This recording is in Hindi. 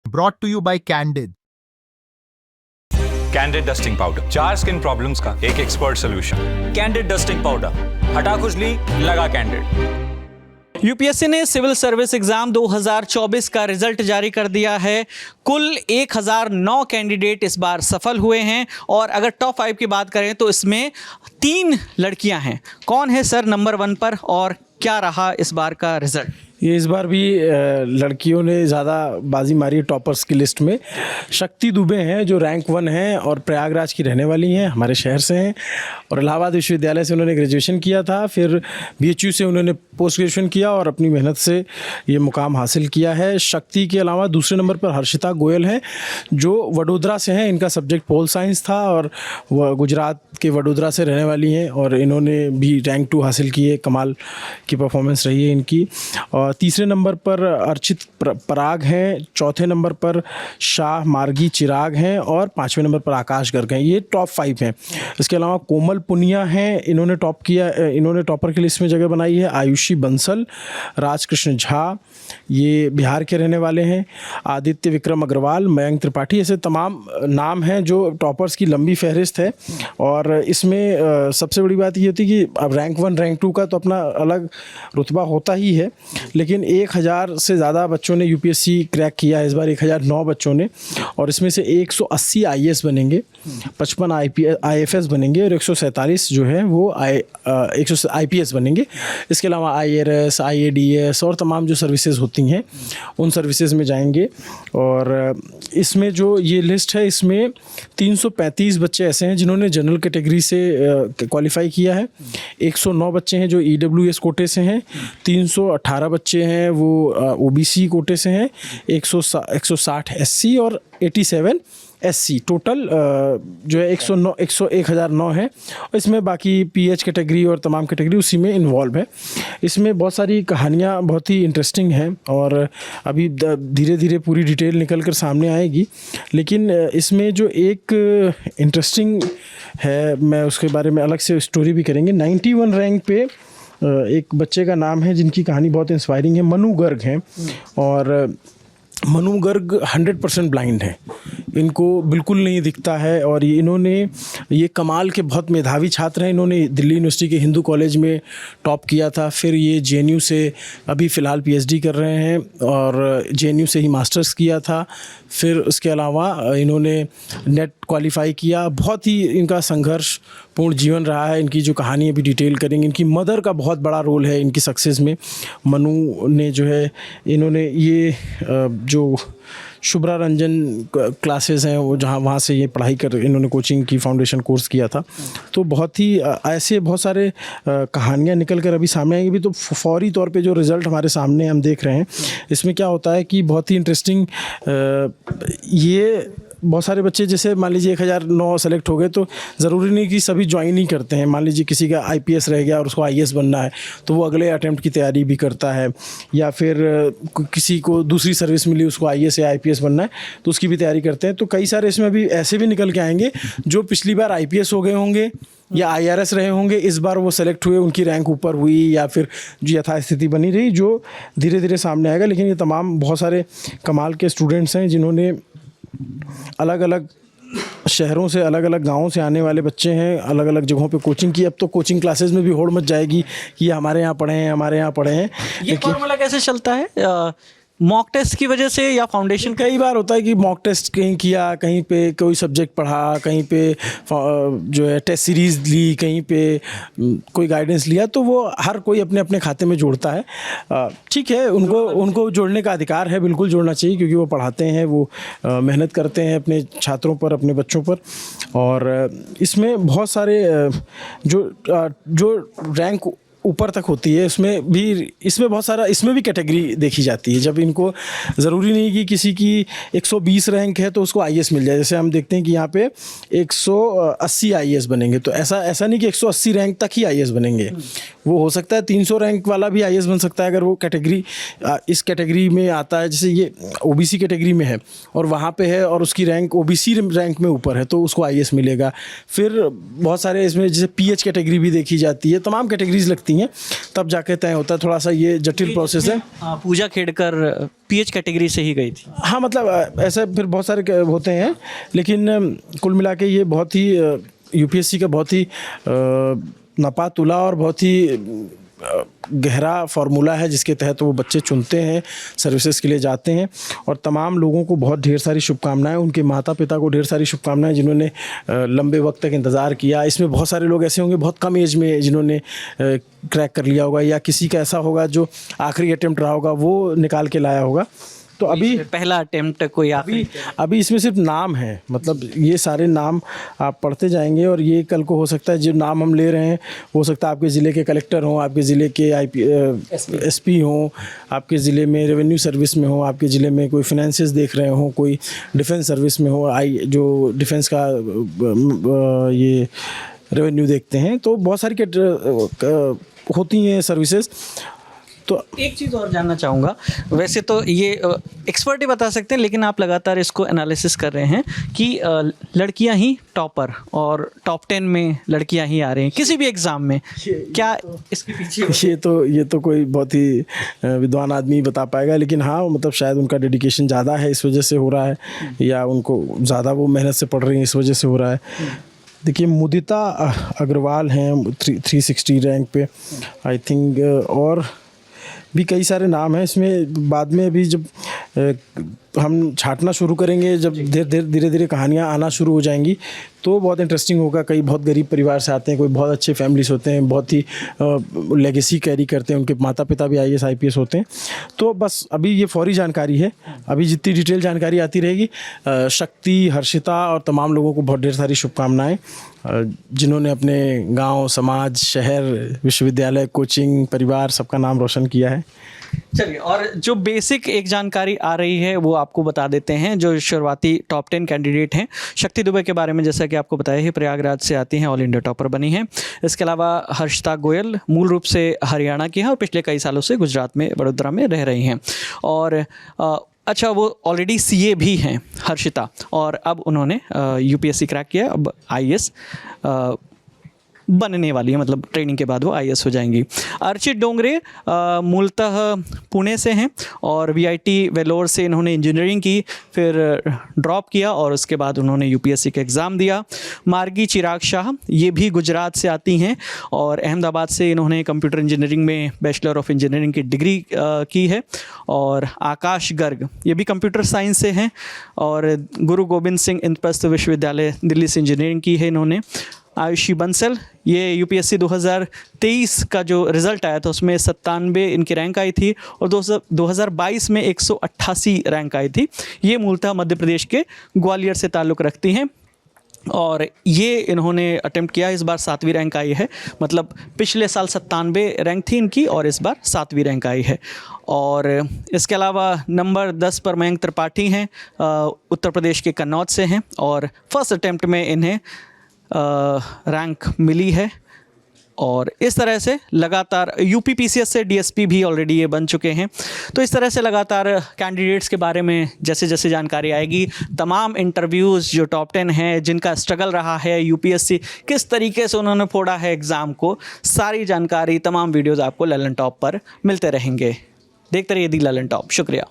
Brought to you by Candid. Candid dusting powder, 4 skin problems का एक expert solution. Candid dusting powder, हटा खुजली, लगा कैंडिड। यूपीएससी ने सिविल सर्विस एग्जाम 2024 का रिजल्ट जारी कर दिया है। कुल 1009 कैंडिडेट इस बार सफल हुए हैं और अगर टॉप 5 की बात करें तो इसमें 3 लड़कियां हैं। कौन है सर नंबर 1 पर और क्या रहा इस बार का रिजल्ट? ये इस बार भी लड़कियों ने ज़्यादा बाजी मारी है टॉपर्स की लिस्ट में। शक्ति दुबे हैं जो रैंक 1 हैं और प्रयागराज की रहने वाली हैं, हमारे शहर से हैं और इलाहाबाद विश्वविद्यालय से उन्होंने ग्रेजुएशन किया था, फिर बीएचयू से उन्होंने पोस्ट ग्रेजुएशन किया और अपनी मेहनत से ये मुकाम हासिल किया है। शक्ति के अलावा दूसरे नंबर पर हर्षिता गोयल हैं जो वडोदरा से हैं। इनका सब्जेक्ट पोल साइंस था और वह गुजरात के वडोदरा से रहने वाली हैं और इन्होंने भी रैंक 2 हासिल की है। कमाल की परफॉर्मेंस रही है इनकी। और तीसरे नंबर पर अर्चित पराग हैं, चौथे नंबर पर शाह मार्गी चिराग हैं और 5वें नंबर पर आकाश गर्ग हैं। ये टॉप 5 हैं। इसके अलावा कोमल पुनिया हैं, इन्होंने टॉप किया, इन्होंने टॉपर की लिस्ट में जगह बनाई है। आयुषी बंसल, राजकृष्ण झा, ये बिहार के रहने वाले हैं। आदित्य विक्रम अग्रवाल, मयंक त्रिपाठी, ऐसे तमाम नाम हैं जो टॉपर्स की लंबी फहरिस्त है। और इसमें सबसे बड़ी बात ये होती है कि अब रैंक 1 रैंक 2 का तो अपना अलग रुतबा होता ही है, लेकिन 1000 से ज़्यादा बच्चों ने यूपीएससी क्रैक किया है इस बार, 1009 बच्चों ने। और इसमें से 180 आईएएस बनेंगे, 55 आईएफएस बनेंगे और 147 जो है वो आईपीएस बनेंगे। इसके अलावा आईआरएस, आईएडीएस और तमाम जो सर्विसेज होती हैं उन सर्विसेज में जाएंगे। और इसमें जो ये लिस्ट है इसमें 335 बच्चे ऐसे हैं जिन्होंने जनरल कैटेगरी से क्वालिफाई किया है। 109 बच्चे हैं जो ईडब्ल्यूएस कोटे से हैं, 318 बच्चे हैं वो ओबीसी कोटे से हैं, 160 एससी और 87 एससी। टोटल जो है 1009 है। और इसमें बाकी पीएच कैटेगरी और तमाम कैटेगरी उसी में इन्वॉल्व है। इसमें बहुत सारी कहानियाँ बहुत ही इंटरेस्टिंग हैं और अभी धीरे धीरे पूरी डिटेल निकल कर सामने आएगी। लेकिन इसमें जो एक इंटरेस्टिंग है, मैं उसके बारे में अलग से स्टोरी भी करेंगे। 91 रैंक पे एक बच्चे का नाम है जिनकी कहानी बहुत इंस्पायरिंग है, मनु गर्ग हैं। और मनु गर्ग 100% ब्लाइंड है, इनको बिल्कुल नहीं दिखता है और ये कमाल के बहुत मेधावी छात्र हैं। इन्होंने दिल्ली यूनिवर्सिटी के हिंदू कॉलेज में टॉप किया था, फिर ये जेएनयू से अभी फ़िलहाल पीएचडी कर रहे हैं और जेएनयू से ही मास्टर्स किया था। फिर उसके अलावा इन्होंने नेट क्वालिफाई किया। बहुत ही इनका संघर्षपूर्ण जीवन रहा है। इनकी जो कहानी अभी डिटेल करेंगे। इनकी मदर का बहुत बड़ा रोल है इनकी सक्सेस में। मनु ने जो है, इन्होंने ये जो शुभ्रा रंजन क्लासेस हैं वो जहाँ वहाँ से ये पढ़ाई कर इन्होंने कोचिंग की फाउंडेशन कोर्स किया था। तो बहुत ही ऐसे बहुत सारे कहानियाँ निकल कर अभी सामने आएंगी भी। तो फौरी तौर पे जो रिज़ल्ट हमारे सामने हम देख रहे हैं इसमें क्या होता है कि बहुत ही इंटरेस्टिंग ये बहुत सारे बच्चे जैसे मान लीजिए 1009 सेलेक्ट हो गए तो ज़रूरी नहीं कि सभी ज्वाइन ही करते हैं। मान लीजिए किसी का आईपीएस रह गया और उसको आईएएस बनना है तो वो अगले अटेम्प्ट की तैयारी भी करता है, या फिर किसी को दूसरी सर्विस मिली उसको आईएएस या आईपीएस बनना है तो उसकी भी तैयारी करते हैं। तो कई सारे इसमें भी ऐसे भी निकल के आएंगे जो पिछली बार आईपीएस हो गए होंगे या आईआरएस रहे होंगे, इस बार वो सेलेक्ट हुए, उनकी रैंक ऊपर हुई या फिर जो यथास्थिति बनी रही, जो धीरे धीरे सामने आएगा। लेकिन ये तमाम बहुत सारे कमाल के स्टूडेंट्स हैं जिन्होंने अलग अलग शहरों से, अलग अलग गाँवों से आने वाले बच्चे हैं, अलग अलग जगहों पे कोचिंग की। अब तो कोचिंग क्लासेस में भी होड़ मच जाएगी कि हमारे यहाँ पढ़े हैं, हमारे यहाँ पढ़े हैं। ये फॉर्मूला कैसे चलता है? मॉक टेस्ट की वजह से या फाउंडेशन? कई बार होता है कि मॉक टेस्ट कहीं किया, कहीं पे कोई सब्जेक्ट पढ़ा, कहीं पे जो है टेस्ट सीरीज़ ली, कहीं पे कोई गाइडेंस लिया, तो वो हर कोई अपने अपने खाते में जोड़ता है। ठीक है, उनको जोड़ने का अधिकार है, बिल्कुल जोड़ना चाहिए क्योंकि वो पढ़ाते हैं, वो मेहनत करते हैं अपने छात्रों पर, अपने बच्चों पर। और इसमें बहुत सारे जो रैंक ऊपर तक होती है इसमें बहुत सारा, इसमें भी कैटेगरी देखी जाती है। जब इनको ज़रूरी नहीं कि किसी की 120 रैंक है तो उसको आईएएस मिल जाए। जैसे हम देखते हैं कि यहाँ पे 180 आईएएस बनेंगे, तो ऐसा नहीं कि 180 रैंक तक ही आईएएस बनेंगे। वो हो सकता है 300 रैंक वाला भी आईएएस बन सकता है अगर वो कैटेगरी इस कैटेगरी में आता है। जैसे ये ओबीसी कैटेगरी में है और वहाँ पे है और उसकी रैंक ओबीसी रैंक में ऊपर है तो उसको आईएएस मिलेगा। फिर बहुत सारे इसमें जैसे पीएच कैटेगरी भी देखी जाती है, तमाम कैटेगरीज लगती हैं हैं, तब जाके तय होता है। थोड़ा सा ये जटिल प्रोसेस है। पूजा खेड़कर पीएच कैटेगरी से ही गई थी। हाँ, मतलब ऐसे फिर बहुत सारे होते हैं, लेकिन कुल मिला के ये बहुत ही यूपीएससी का बहुत ही नपा तुला और बहुत ही गहरा फार्मूला है, जिसके तहत वो बच्चे चुनते हैं, सर्विसेज के लिए जाते हैं। और तमाम लोगों को बहुत ढेर सारी शुभकामनाएं, उनके माता पिता को ढेर सारी शुभकामनाएं जिन्होंने लंबे वक्त तक इंतज़ार किया। इसमें बहुत सारे लोग ऐसे होंगे बहुत कम एज में जिन्होंने क्रैक कर लिया होगा, या किसी का ऐसा होगा जो आखिरी अटेम्प्ट रहा होगा वो निकाल के लाया होगा। तो अभी पहला अटेम्प्ट कोई अभी इसमें सिर्फ नाम है, मतलब ये सारे नाम आप पढ़ते जाएंगे और ये कल को हो सकता है जो नाम हम ले रहे हैं हो सकता है आपके ज़िले के कलेक्टर हों, आपके ज़िले के एसपी हों, आपके ज़िले में रेवेन्यू सर्विस में हो, आपके ज़िले में कोई फाइनेंसेस देख रहे हों, कोई डिफेंस सर्विस में हो, जो डिफेंस का ये रेवेन्यू देखते हैं। तो बहुत सारी होती हैं सर्विसेज। तो एक चीज़ और जानना चाहूँगा, वैसे तो ये एक्सपर्ट ही बता सकते हैं, लेकिन आप लगातार इसको एनालिसिस कर रहे हैं कि लड़कियां ही टॉपर और टॉप 10 में लड़कियां ही आ रही हैं किसी भी एग्ज़ाम में, क्या इसके पीछे ये तो कोई बहुत ही विद्वान आदमी बता पाएगा, लेकिन हाँ, मतलब शायद उनका डेडिकेशन ज़्यादा है इस वजह से हो रहा है, या उनको ज़्यादा वो मेहनत से पढ़ रही हैं इस वजह से हो रहा है। देखिए, मुदिता अग्रवाल हैं 360 रैंक पे, आई थिंक, और भी कई सारे नाम हैं इसमें। बाद में अभी जब हम छांटना शुरू करेंगे, जब धीरे धीरे कहानियाँ आना शुरू हो जाएंगी, तो बहुत इंटरेस्टिंग होगा। कई बहुत गरीब परिवार से आते हैं, कोई बहुत अच्छे फैमिलीज होते हैं, बहुत ही लेगेसी कैरी करते हैं, उनके माता पिता भी IAS IPS होते हैं। तो बस अभी ये फौरी जानकारी है, अभी जितनी डिटेल जानकारी आती रहेगी। शक्ति, हर्षिता और तमाम लोगों को बहुत ढेर सारी शुभकामनाएँ, जिन्होंने अपने गांव, समाज, शहर, विश्वविद्यालय, कोचिंग, परिवार सबका नाम रोशन किया है। चलिए, और जो बेसिक एक जानकारी आ रही है वो आपको बता देते हैं। जो शुरुआती टॉप 10 कैंडिडेट हैं, शक्ति दुबे के बारे में जैसा कि आपको बताया ही, प्रयागराज से आती हैं, ऑल इंडिया टॉपर बनी हैं। इसके अलावा हर्षिता गोयल मूल रूप से हरियाणा की हैं और पिछले कई सालों से गुजरात में, वडोदरा में रह रही हैं। और अच्छा, वो ऑलरेडी CA भी हैं हर्षिता, और अब उन्होंने UPSC क्रैक किया, अब IAS बनने वाली है, मतलब ट्रेनिंग के बाद वो IAS हो जाएंगी। अर्चित डोंगरे मूलतः पुणे से हैं और VIT वेलोर से इन्होंने इंजीनियरिंग की, फिर ड्रॉप किया और उसके बाद उन्होंने UPSC का एग्ज़ाम दिया। मार्गी चिराग शाह, ये भी गुजरात से आती हैं और अहमदाबाद से इन्होंने कंप्यूटर इंजीनियरिंग में बैचलर ऑफ इंजीनियरिंग की डिग्री की है। और आकाश गर्ग, ये भी कंप्यूटर साइंस से हैं और गुरु गोबिंद सिंह इंद्रप्रस्थ विश्वविद्यालय दिल्ली से इंजीनियरिंग की है इन्होंने। आयुषी बंसल, ये UPSC 2023 का जो रिज़ल्ट आया था उसमें 97 इनकी रैंक आई थी और 2022 में 188 रैंक आई थी। ये मूलतः मध्य प्रदेश के ग्वालियर से ताल्लुक़ रखती हैं और ये इन्होंने अटेम्प्ट किया, इस बार 7वीं रैंक आई है। मतलब पिछले साल 97 रैंक थी इनकी और इस बार 7वीं रैंक आई है। और इसके अलावा नंबर 10 पर मयंक त्रिपाठी हैं, उत्तर प्रदेश के कन्नौज से हैं और फर्स्ट अटेम्प्ट में इन्हें रैंक मिली है। और इस तरह से लगातार UP PCS से DSP भी ऑलरेडी ये बन चुके हैं। तो इस तरह से लगातार कैंडिडेट्स के बारे में जैसे जैसे जानकारी आएगी, तमाम इंटरव्यूज़ जो टॉप 10 हैं, जिनका स्ट्रगल रहा है, UPSC किस तरीके से उन्होंने फोड़ा है एग्ज़ाम को, सारी जानकारी, तमाम वीडियोज़ आपको ललन टॉप पर मिलते रहेंगे। देखते रहिए दी ललन टॉप। शुक्रिया।